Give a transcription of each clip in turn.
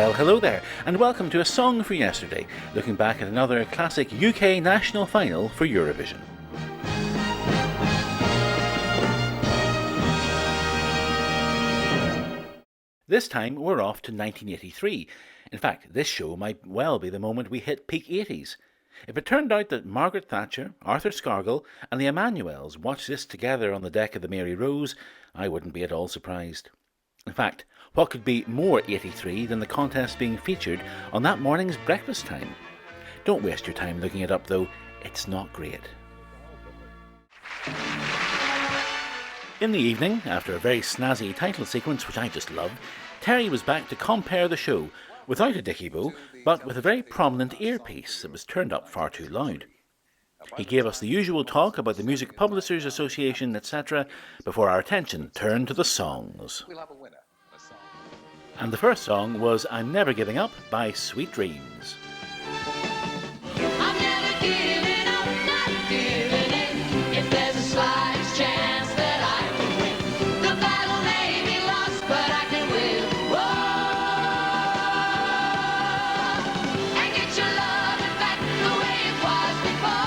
Well, hello there, and welcome to A Song for Yesterday, looking back at another classic UK national final for Eurovision. This time we're off to 1983. In fact, this show might well be the moment we hit peak 80s. If it turned out that Margaret Thatcher, Arthur Scargill and the Emmanuels watched this together on the deck of the Mary Rose, I wouldn't be at all surprised. In fact, what could be more 83 than the contest being featured on that morning's breakfast time? Don't waste your time looking it up though, it's not great. In the evening, after a very snazzy title sequence which I just loved, Terry was back to compare the show, without a dicky bow, but with a very prominent earpiece that was turned up far too loud. He gave us the usual talk about the Music Publishers Association, etc., before our attention turned to the songs. And the first song was I'm Never Giving Up by Sweet Dreams. I'm never giving up, not giving in. If there's a slight chance that I can win, the battle may be lost, but I can win. Whoa, and get your love back the way it was before.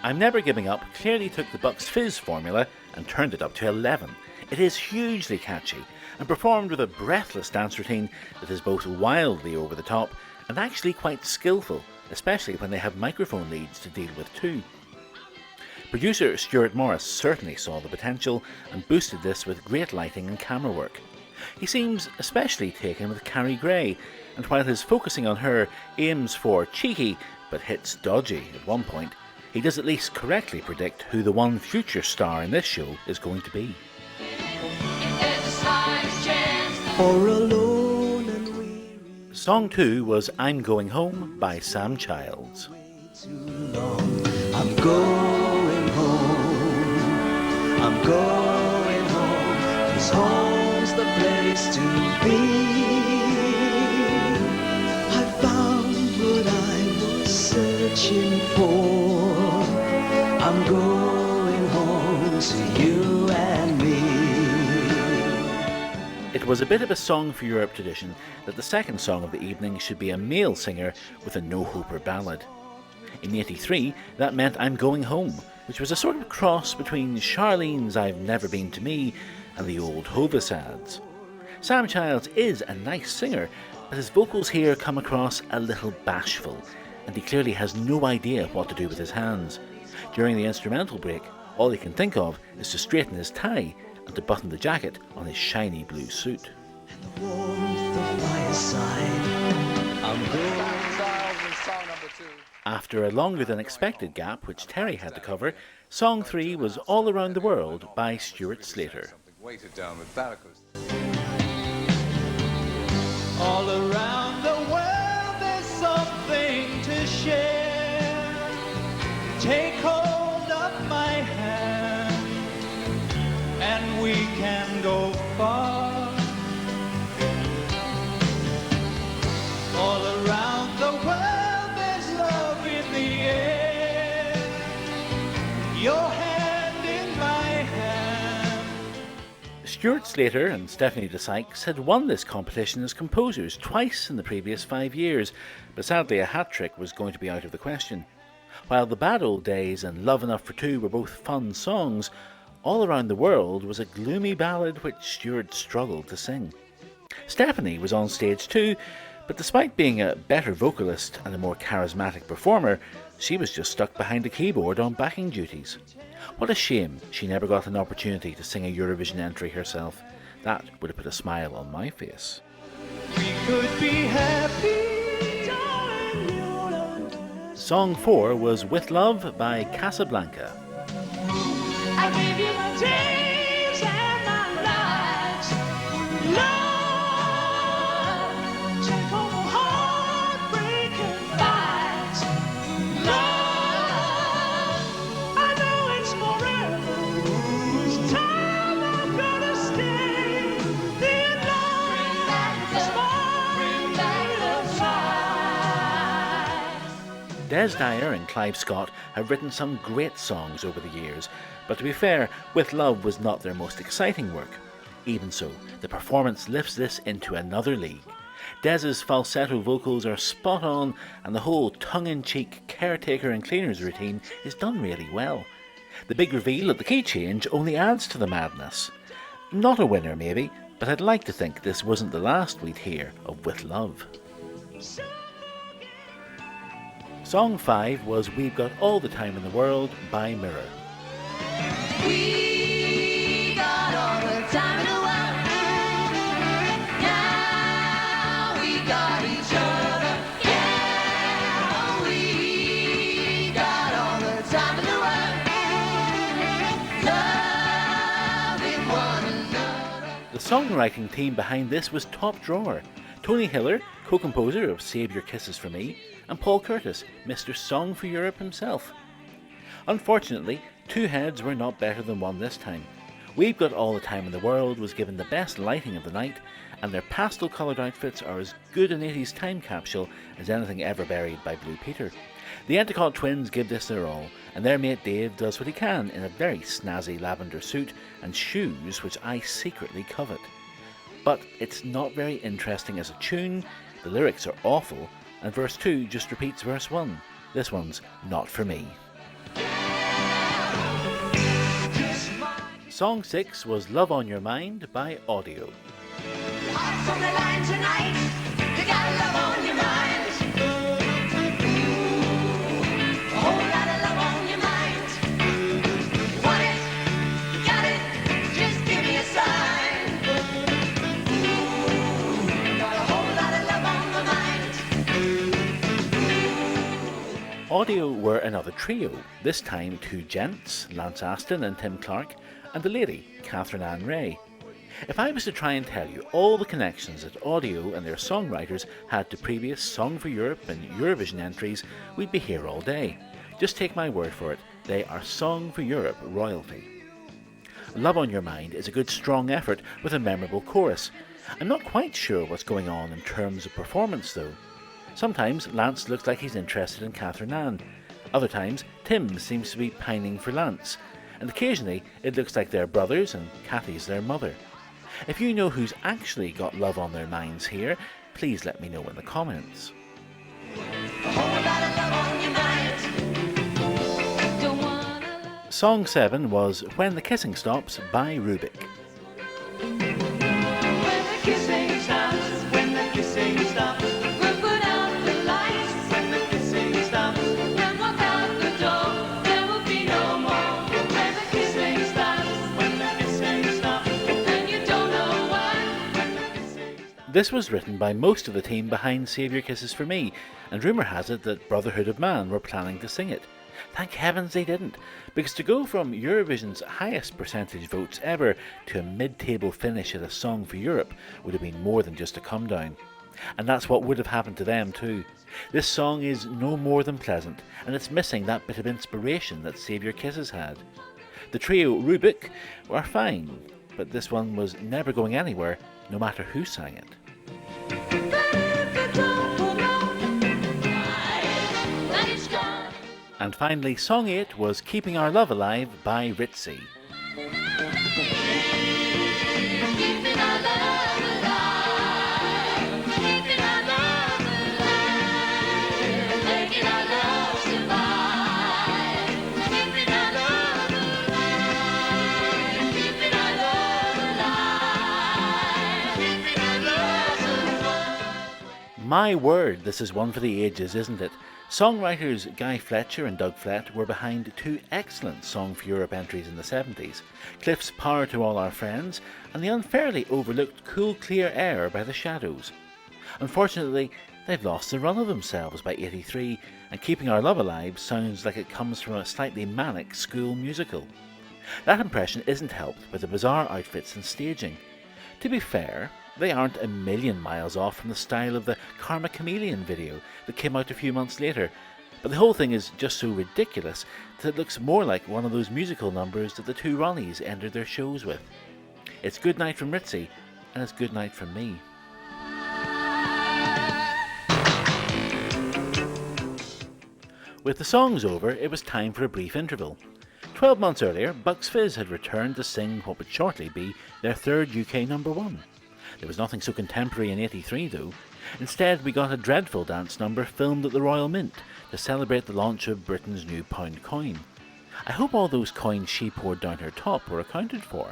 I'm Never Giving Up clearly took the Bucks Fizz formula and turned it up to 11. It is hugely catchy and performed with a breathless dance routine that is both wildly over the top and actually quite skillful, especially when they have microphone leads to deal with too. Producer Stuart Morris certainly saw the potential and boosted this with great lighting and camera work. He seems especially taken with Carrie Gray, and while his focusing on her aims for cheeky but hits dodgy at one point, he does at least correctly predict who the one future star in this show is going to be. Song 2 was I'm Going Home by Sam Childs. I'm going home, 'cause home's the place to be. I found what I was searching for. I'm going home to you and me. It was a bit of a Song for Europe tradition that the second song of the evening should be a male singer with a no-hooper ballad. In 83, that meant I'm Going Home, which was a sort of cross between Charlene's I've Never Been to Me and the old Hovis ads. Sam Childs is a nice singer, but his vocals here come across a little bashful, and he clearly has no idea what to do with his hands. During the instrumental break, all he can think of is to straighten his tie and to button the jacket on his shiny blue suit. After a longer than expected gap which Terry had to cover, Song 3 was All Around the World by Stuart Slater. All around the world there's something to share. Take hold of my hand and we can go far. All around the world there's love in the air. Your hand in my hand. Stuart Slater and Stephanie de Sykes had won this competition as composers twice in the previous 5 years, but sadly a hat-trick was going to be out of the question. While The Bad Old Days and Love Enough for Two were both fun songs, All Around the World was a gloomy ballad which Stuart struggled to sing. Stephanie was on stage too, but despite being a better vocalist and a more charismatic performer, she was just stuck behind a keyboard on backing duties. What a shame she never got an opportunity to sing a Eurovision entry herself. That would have put a smile on my face. We could be happy. Song 4 was With Love by Casablanca. I give you my days and my nights. Love, take all the heartbreaking fights. Love, I know it's forever. This time I'm gonna stay. Then Des Dyer and Clive Scott have written some great songs over the years, but to be fair, With Love was not their most exciting work. Even so, the performance lifts this into another league. Dez's falsetto vocals are spot on, and the whole tongue-in-cheek caretaker and cleaners routine is done really well. The big reveal at the key change only adds to the madness. Not a winner maybe, but I'd like to think this wasn't the last we'd hear of With Love. Song 5 was We've Got All the Time in the World by Mirror. We got all the time in the world. Now we got each other. Yeah, we got all the time in the world. Loving one another. The songwriting team behind this was top drawer. Tony Hiller, co-composer of Save Your Kisses for Me, and Paul Curtis, Mr. Song for Europe himself. Unfortunately, two heads were not better than one this time. We've Got All the Time in the World was given the best lighting of the night, and their pastel-coloured outfits are as good an 80s time capsule as anything ever buried by Blue Peter. The Endicott twins give this their all, and their mate Dave does what he can in a very snazzy lavender suit and shoes which I secretly covet. But it's not very interesting as a tune, the lyrics are awful, and verse 2 just repeats verse 1. This one's not for me. Song 6 was Love on Your Mind by Audio. Hearts on the line tonight. You got love on your mind. A whole lot of love on your mind. Want it? Got it? Just give me a sign. Got a whole lot of love on my mind. Audio were another trio, this time two gents, Lance Aston and Tim Clark, and the lady, Catherine Ann Ray. If I was to try and tell you all the connections that Audio and their songwriters had to previous Song for Europe and Eurovision entries, we'd be here all day. Just take my word for it, they are Song for Europe royalty. Love on Your Mind is a good strong effort with a memorable chorus. I'm not quite sure what's going on in terms of performance though. Sometimes Lance looks like he's interested in Catherine Ann. Other times Tim seems to be pining for Lance. And occasionally it looks like they're brothers and Kathy's their mother. If you know who's actually got love on their minds here, please let me know in the comments. Song 7 was When the Kissing Stops by Rubik. When the kissing stops, when the kissing stops, We'll put out the lights when the kissing stops, and walk out the door. There will be no more. When the kissing stops, when the kissing stops, and you don't know why. when the kissing stops. This was written by most of the team behind Save Your Kisses for Me, and rumour has it that Brotherhood of Man were planning to sing it. Thank heavens they didn't, because to go from Eurovision's highest percentage votes ever to a mid-table finish at a Song for Europe would have been more than just a come down. And that's what would have happened to them too. This song is no more than pleasant, and it's missing that bit of inspiration that Save Your Kisses had. The trio Rubik were fine, but this one was never going anywhere, no matter who sang it. But if you don't pull out, then it's gone. And finally, Song 8 was Keeping Our Love Alive by Ritzy. Keeping our love alive, keeping our love alive, making our love survive, keeping our love alive, keeping our love alive, keeping our love alive. My word, this is one for the ages, isn't it? Songwriters Guy Fletcher and Doug Flett were behind two excellent Song for Europe entries in the 70s, Cliff's Power to All Our Friends and the unfairly overlooked Cool Clear Air by The Shadows. Unfortunately, they've lost the run of themselves by 83, and Keeping Our Love Alive sounds like it comes from a slightly manic school musical. That impression isn't helped by the bizarre outfits and staging. To be fair, they aren't a million miles off from the style of the Karma Chameleon video that came out a few months later, but the whole thing is just so ridiculous that it looks more like one of those musical numbers that the two Ronnies entered their shows with. It's good night from Ritzy, and it's good night from me. With the songs over, it was time for a brief interval. 12 months earlier, Bucks Fizz had returned to sing what would shortly be their third UK number one. There was nothing so contemporary in 83 though. Instead, we got a dreadful dance number filmed at the Royal Mint to celebrate the launch of Britain's new pound coin. I hope all those coins she poured down her top were accounted for.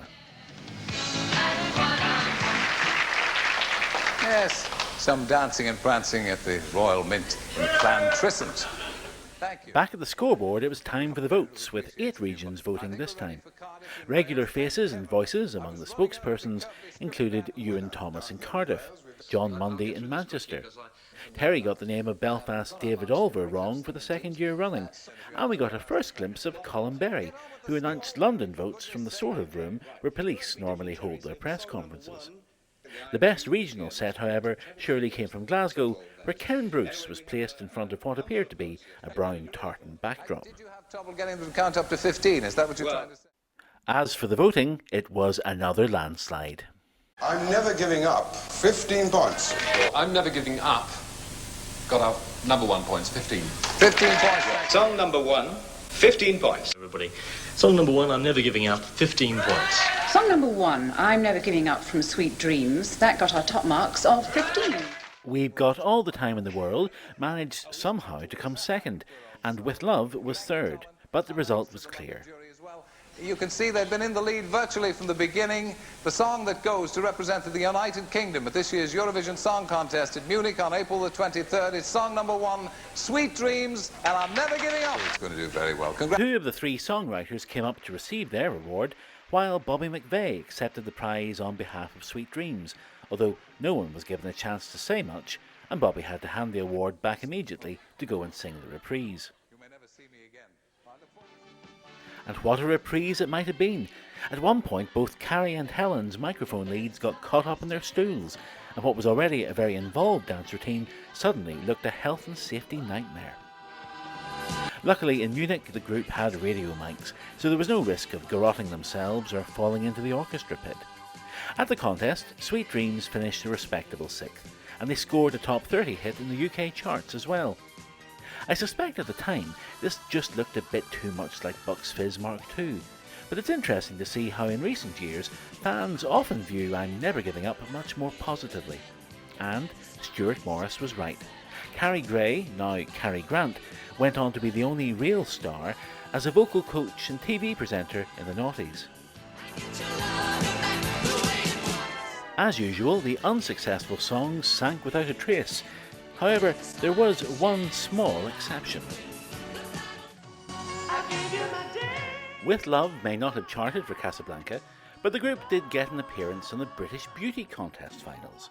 Yes, some dancing and prancing at the Royal Mint in Clan-Trisant. Thank you. Back at the scoreboard, it was time for the votes, with 8 regions voting this time. Regular faces and voices among the spokespersons included Ewan Thomas in Cardiff, John Mundy in Manchester. Terry got the name of Belfast's David Olver wrong for the second year running, and we got a first glimpse of Colin Berry, who announced London votes from the sort of room where police normally hold their press conferences. The best regional set, however, surely came from Glasgow, where Ken Bruce was placed in front of what appeared to be a brown tartan backdrop. Did you have trouble getting them to count up to 15? Is that what you're trying to say? As for the voting, it was another landslide. I'm never giving up. 15 points. I'm never giving up. Got our number 1 points, 15. 15 points. Song number 1, 15 points. Everybody. Song number 1, I'm Never Giving Up, 15 points. Song number 1, I'm Never Giving Up from Sweet Dreams. That got our top marks of 15. We've Got All the Time in the World managed somehow to come second, and With Love was third, but the result was clear. You can see they've been in the lead virtually from the beginning. The song that goes to represent the United Kingdom at this year's Eurovision Song Contest in Munich on April the 23rd is song number 1, Sweet Dreams, and I'm Never Giving Up. It's going to do very well. 2 of the 3 songwriters came up to receive their reward, while Bobby McVeigh accepted the prize on behalf of Sweet Dreams, although no one was given a chance to say much, and Bobby had to hand the award back immediately to go and sing the reprise. You may never see me again. And what a reprise it might have been. At one point, both Carrie and Helen's microphone leads got caught up in their stools, and what was already a very involved dance routine suddenly looked a health and safety nightmare. Luckily, in Munich, the group had radio mics, so there was no risk of garrotting themselves or falling into the orchestra pit. At the contest, Sweet Dreams finished a respectable 6th, and they scored a top 30 hit in the UK charts as well. I suspect at the time this just looked a bit too much like Bucks Fizz Mark II, but it's interesting to see how in recent years fans often view I'm Never Giving Up much more positively. And Stuart Morris was right. Carrie Gray, now Carrie Grant, went on to be the only real star as a vocal coach and TV presenter in the noughties. As usual, the unsuccessful songs sank without a trace. However, there was one small exception. With Love may not have charted for Casablanca, but the group did get an appearance on the British Beauty Contest finals.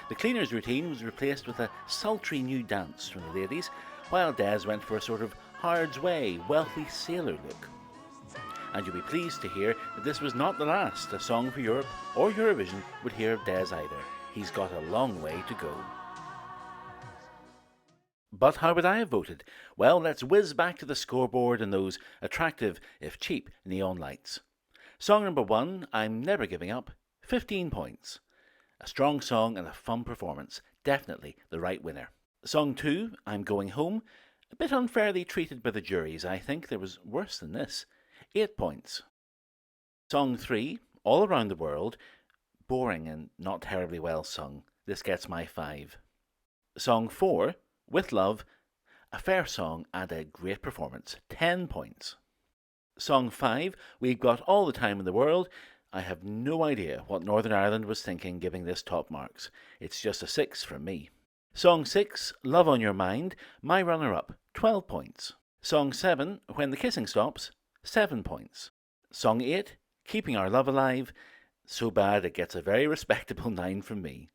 The cleaner's routine was replaced with a sultry new dance from the ladies, while Des went for a sort of Hard's Way, wealthy sailor look. And you'll be pleased to hear that this was not the last A Song for Europe or Eurovision would hear of Des either. He's got a long way to go. But how would I have voted? Well, let's whiz back to the scoreboard and those attractive, if cheap, neon lights. Song number 1, I'm Never Giving Up, 15 points. A strong song and a fun performance, definitely the right winner. Song 2, I'm Going Home, a bit unfairly treated by the juries, I think. There was worse than this, 8 points. Song 3, All Around the World, boring and not terribly well sung. This gets my 5. Song 4, With Love, a fair song and a great performance, 10 points. Song 5, We've Got All the Time in the World. I have no idea what Northern Ireland was thinking giving this top marks. It's just a 6 from me. Song 6, Love on Your Mind, my runner-up, 12 points. Song 7, When the Kissing Stops, 7 points. Song 8, Keeping Our Love Alive, so bad it gets a very respectable 9 from me.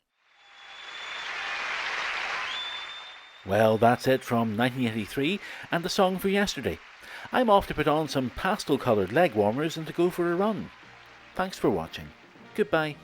Well, that's it from 1983 and the song for yesterday. I'm off to put on some pastel-coloured leg warmers and to go for a run. Thanks for watching. Goodbye.